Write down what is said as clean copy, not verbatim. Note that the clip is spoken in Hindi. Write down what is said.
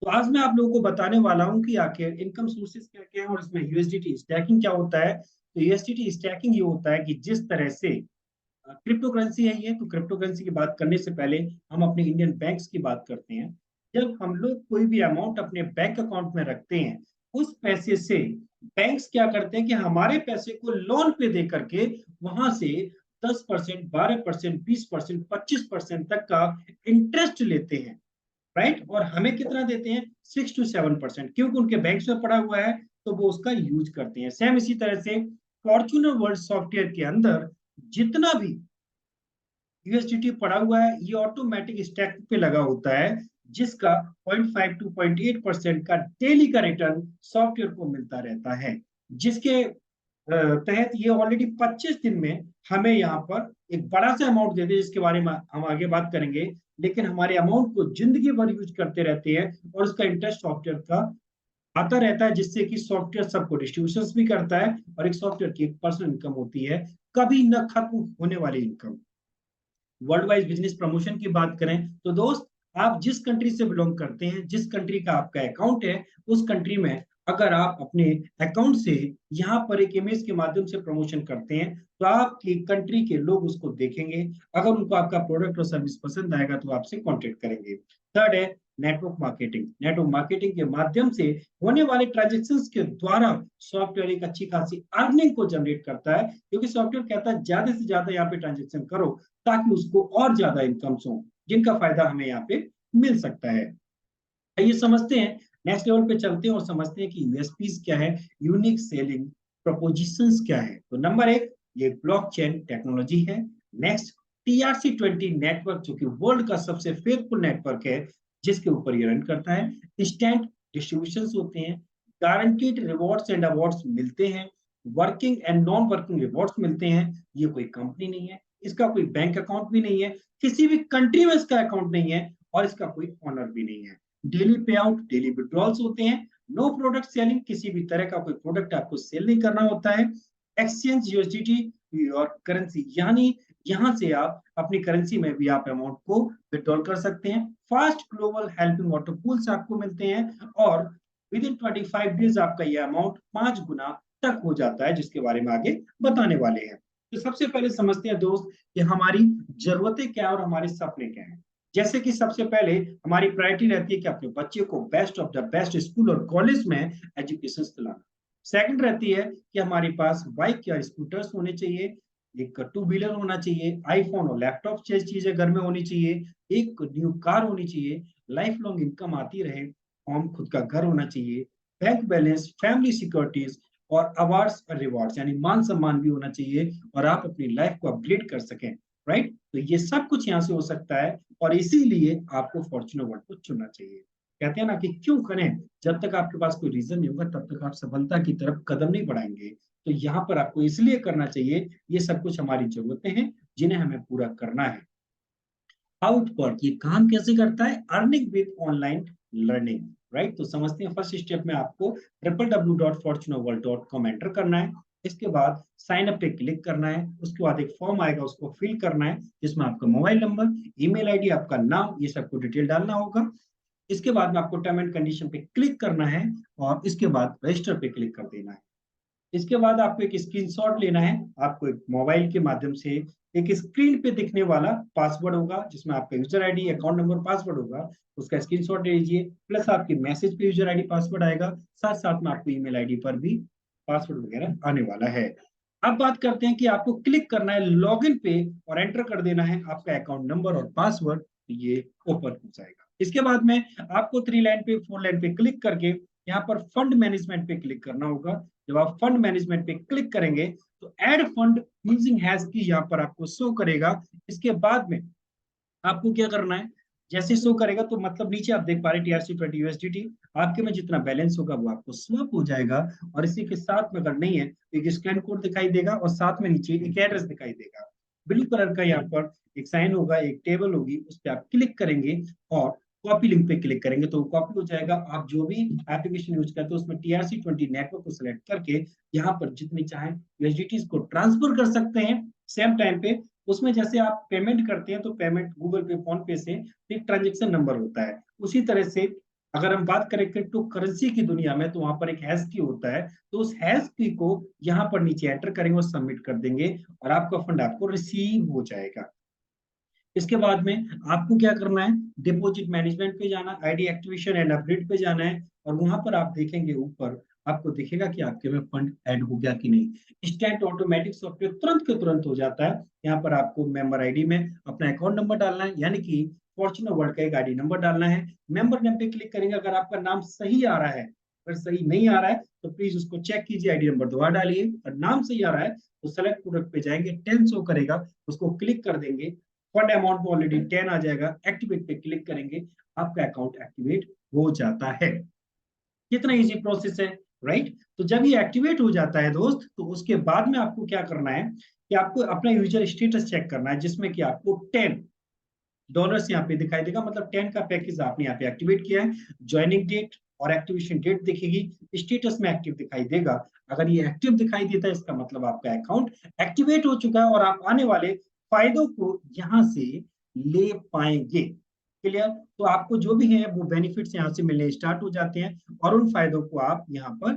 तो आज मैं आप लोगों को बताने वाला हूँ कि आखिर इनकम सोर्सेज क्या क्या है और इसमें यूएसडीटी स्टैकिंग क्या होता है। तो यूएसडीटी स्टैकिंग ये होता है कि जिस तरह से क्रिप्टो करेंसी है ये, तो क्रिप्टो करेंसी की बात करने से पहले हम अपने इंडियन बैंक्स की बात करते हैं। जब हम लोग कोई भी अमाउंट अपने बैंक अकाउंट में रखते हैं, उस पैसे से बैंक्स क्या करते हैं कि हमारे पैसे को लोन पे दे करके वहां से 10%, 12%, 20%, 25% तक का इंटरेस्ट लेते हैं। राइट, और हमें कितना देते हैं? 6 to 7%, क्योंकि उनके बैंक में पड़ा हुआ है तो वो उसका यूज करते हैं। सेम इसी तरह से फॉर्च्यूनर वर्ल्ड सॉफ्टवेयर के अंदर जितना भी यूएसडीटी पड़ा हुआ है ये ऑटोमेटिक स्टैक पे लगा होता है, जिसका 0.5 to 0.8% का डेली का रिटर्न सॉफ्टवेयर को मिलता रहता है, जिसके तहत ये ऑलरेडी 25 दिन में हमें यहाँ पर एक बड़ा सा अमाउंट देते हैं, जिसके बारे में हम आगे बात करेंगे। लेकिन हमारे अमाउंट को जिंदगी भर यूज करते रहते हैं और उसका इंटरेस्ट सॉफ्टवेयर का आता रहता है, जिससे कि सॉफ्टवेयर सबको डिस्ट्रीब्यूशन भी करता है और एक सॉफ्टवेयर की एक पर्सनल इनकम होती है, कभी न खत्म होने वाली income. World wise business promotion की बात करें तो दोस्त, आप जिस कंट्री से बिलोंग करते हैं, जिस कंट्री का आपका अकाउंट है, उस कंट्री में अगर आप अपने अकाउंट से यहाँ पर एक इमेज के माध्यम से प्रमोशन करते हैं, तो आपकी कंट्री के लोग उसको देखेंगे। अगर उनको आपका प्रोडक्ट और सर्विस पसंद आएगा तो आपसे कांटेक्ट करेंगे। थर्ड है नेटवर्क मार्केटिंग। नेटवर्क मार्केटिंग के माध्यम से होने वाले ट्रांजेक्शन्स के द्वारा सॉफ्टवेयर एक अच्छी खासी अर्निंग को जनरेट करता है, क्योंकि सॉफ्टवेयर कहता है ज्यादा से ज्यादा यहाँ पे ट्रांजेक्शन करो ताकि उसको और ज्यादा इनकम्स हो, जिनका फायदा हमें यहाँ पे मिल सकता है। ये समझते हैं, नेक्स्ट लेवल पे चलते हैं और समझते हैं कि यूएसपीज क्या है, यूनिक सेलिंग प्रोपोजिशंस क्या है। तो नंबर एक, ये ब्लॉकचेन टेक्नोलॉजी है। नेक्स्ट, TRC20 नेटवर्क, जो कि वर्ल्ड का सबसे फेथफुल नेटवर्क है, जिसके ऊपर ये रन करता है। इंस्टेंट डिस्ट्रीब्यूशन होते हैं, गारंटीड रिवॉर्ड्स एंड अवार्ड्स मिलते हैं, working and non working rewards मिलते हैं। ये कोई कंपनी नहीं है, इसका कोई बैंक अकाउंट भी नहीं है, किसी भी कंट्री में इसका अकाउंट नहीं है और इसका कोई ऑनर भी नहीं है। डेली पे आउट, डेली विड्रॉल्स होते हैं। नो प्रोडक्ट सेलिंग, किसी भी तरह का कोई प्रोडक्ट आपको सेल नहीं करना होता है। एक्सचेंज यूएसडीटी और करेंसी, यानी यहां से आप अपनी करेंसी में भी आप अमाउंट को विड्रॉल कर सकते हैं। Fast global helping water pools आपको मिलते हैं और विद इन 25 डेज आपका यह अमाउंट 5 गुना तक हो जाता है, जिसके बारे में आगे बताने वाले हैं। तो सबसे पहले समझते हैं दोस्त कि हमारी जरूरतें क्या है और हमारे सपने क्या है। जैसे कि सबसे पहले हमारी प्रायोरिटी रहती है कि अपने बच्चे को best of the best school और कॉलेज में एजुकेशन दिलाना। सेकंड रहती है कि हमारे पास बाइक या स्कूटर्स होने चाहिए, एक टू व्हीलर होना चाहिए, आईफोन और लैपटॉप जैसी चीजें घर में होनी चाहिए, एक न्यू कार होनी चाहिए, लाइफ लॉन्ग इनकम आती रहे, हम खुद का घर होना चाहिए, बैंक बैलेंस, फैमिली सिक्योरिटीज और अवार्ड्स और रिवॉर्ड्स, यानी मान सम्मान भी होना चाहिए और आप अपनी लाइफ को अपग्रेड कर सकें। राइट, तो ये सब कुछ यहाँ से हो सकता है और इसीलिए आपको फॉर्च्यूनर वर्ल्ड को चुनना चाहिए। कहते हैं ना कि क्यों करें, जब तक आपके पास कोई रीजन नहीं होगा तब तक आप सफलता की तरफ कदम नहीं बढ़ाएंगे। तो यहाँ पर आपको इसलिए करना चाहिए, ये सब कुछ हमारी जरूरतें हैं जिन्हें हमें पूरा करना है। आउटवर्क, ये काम कैसे करता है? Earning with online learning. Right, तो समझते हैं। फर्स्ट स्टेप में आपको www.fortunerworld.com एंटर करना है। इसके बाद साइन अप पे क्लिक करना है। उसके बाद एक फॉर्म आएगा, उसको फिल करना है, जिसमें आपका मोबाइल नंबर, ईमेल आईडी, आपका नाम, ये सबको डिटेल डालना होगा। इसके बाद में आपको टर्म एंड कंडीशन पे क्लिक करना है और इसके बाद रजिस्टर पे क्लिक कर देना है। इसके बाद आपको एक स्क्रीनशॉट लेना है। आपको एक मोबाइल के माध्यम से एक स्क्रीन पे दिखने वाला पासवर्ड होगा, जिसमें आपका user ID, account number, password होगा, उसका स्क्रीनशॉट ले लीजिए। प्लस आपके मैसेज पे यूजर आईडी पासवर्ड आएगा, साथ साथ में आपको ईमेल आईडी पर भी पासवर्ड वगैरह आने वाला है। अब बात करते हैं कि आपको क्लिक करना है लॉगिन पे और एंटर कर देना है आपका अकाउंट नंबर और पासवर्ड। ये ओपन हो जाएगा। इसके बाद में आपको 3 लाइन पे 4 लाइन पे क्लिक करके यहाँ पर फंड मैनेजमेंट पे क्लिक करना होगा। जब आप फंड मैनेजमेंट पे क्लिक करेंगे तो एड फंड यूजिंग हैश की यहाँ पर आपको शो करेगा। इसके बाद में आपको क्या करना है, जैसे शो करेगा तो मतलब नीचे आप देख पा रहे TRC20 USDT, आपके में जितना बैलेंस होगा वो आपको स्वैप हो जाएगा। और इसी के साथ में अगर नहीं है तो एक स्कैन कोड दिखाई देगा और साथ में नीचे एक एड्रेस दिखाई देगा। ब्लू कलर का यहाँ पर एक साइन होगा, एक टेबल होगी, उस पर आप क्लिक करेंगे और कॉपी लिंक पे क्लिक करेंगे तो कॉपी हो जाएगा। आप जो भी एप्लीकेशन यूज करते हो उसमें TRC20 नेटवर्क को सिलेक्ट करके यहाँ पर जितनी चाहे यूएसडीटी को ट्रांसफर कर सकते हैं। सेम टाइम पे उसमें जैसे आप पेमेंट करते हैं तो पेमेंट गूगल पे, फोन पे से एक ट्रांजेक्शन नंबर होता है, उसी तरह से अगर हम बात करें क्रिप्टो करेंसी की दुनिया में, तो वहां पर एक हैश की होता है, तो उस हैश की को यहाँ पर नीचे एंटर करेंगे और सबमिट कर देंगे, और आपका फंड आपको रिसीव हो जाएगा। इसके बाद में आपको क्या करना है, डिपॉजिट मैनेजमेंट पे जाना, आईडी एक्टिवेशन एंड अपडेट पे जाना है, और वहां पर आप देखेंगे ऊपर आपको दिखेगा कि आपके में फंड ऐड हो गया कि नहीं। इंस्टेंट ऑटोमेटिक सॉफ्टवेयर तुरंत के तुरंत हो जाता है। यहाँ पर आपको मेंबर आईडी में अपना अकाउंट नंबर डालना है, यानी कि फॉर्चूनर वर्ल्ड का एक आईडी नंबर डालना है। मेंबर नेम पे क्लिक करेंगे, अगर आपका नाम सही आ रहा है, अगर सही नहीं आ रहा है तो प्लीज उसको चेक कीजिए, आईडी नंबर दोबारा डालिए, और नाम सही आ रहा है तो सेलेक्ट प्रोडक्ट पे जाएंगे, 10 शो करेगा, उसको क्लिक कर देंगे, फंड अमाउंट ऑलरेडी 10 आ जाएगा, एक्टिवेट पे क्लिक करेंगे, आपका अकाउंट एक्टिवेट हो जाता है। कितना इजी प्रोसेस है, राइट। तो जब ये एक्टिवेट हो जाता है दोस्त, तो उसके बाद में आपको क्या करना है कि आपको अपना यूजर स्टेटस चेक करना है, जिसमें कि आपको $10 यहाँ पे दिखाई देगा, मतलब 10 का पैकेज आपने यहाँ पे एक्टिवेट किया है। ज्वाइनिंग डेट और एक्टिवेशन डेट दिखेगी, स्टेटस में एक्टिव दिखाई देगा। अगर ये एक्टिव दिखाई देता है, इसका मतलब आपका अकाउंट एक्टिवेट हो चुका है और आप आने वाले फायदों को यहाँ से ले पाएंगे। क्लियर। तो आपको जो भी है वो बेनिफिट्स यहाँ से मिलने स्टार्ट हो जाते हैं, और उन फायदों को आप यहाँ पर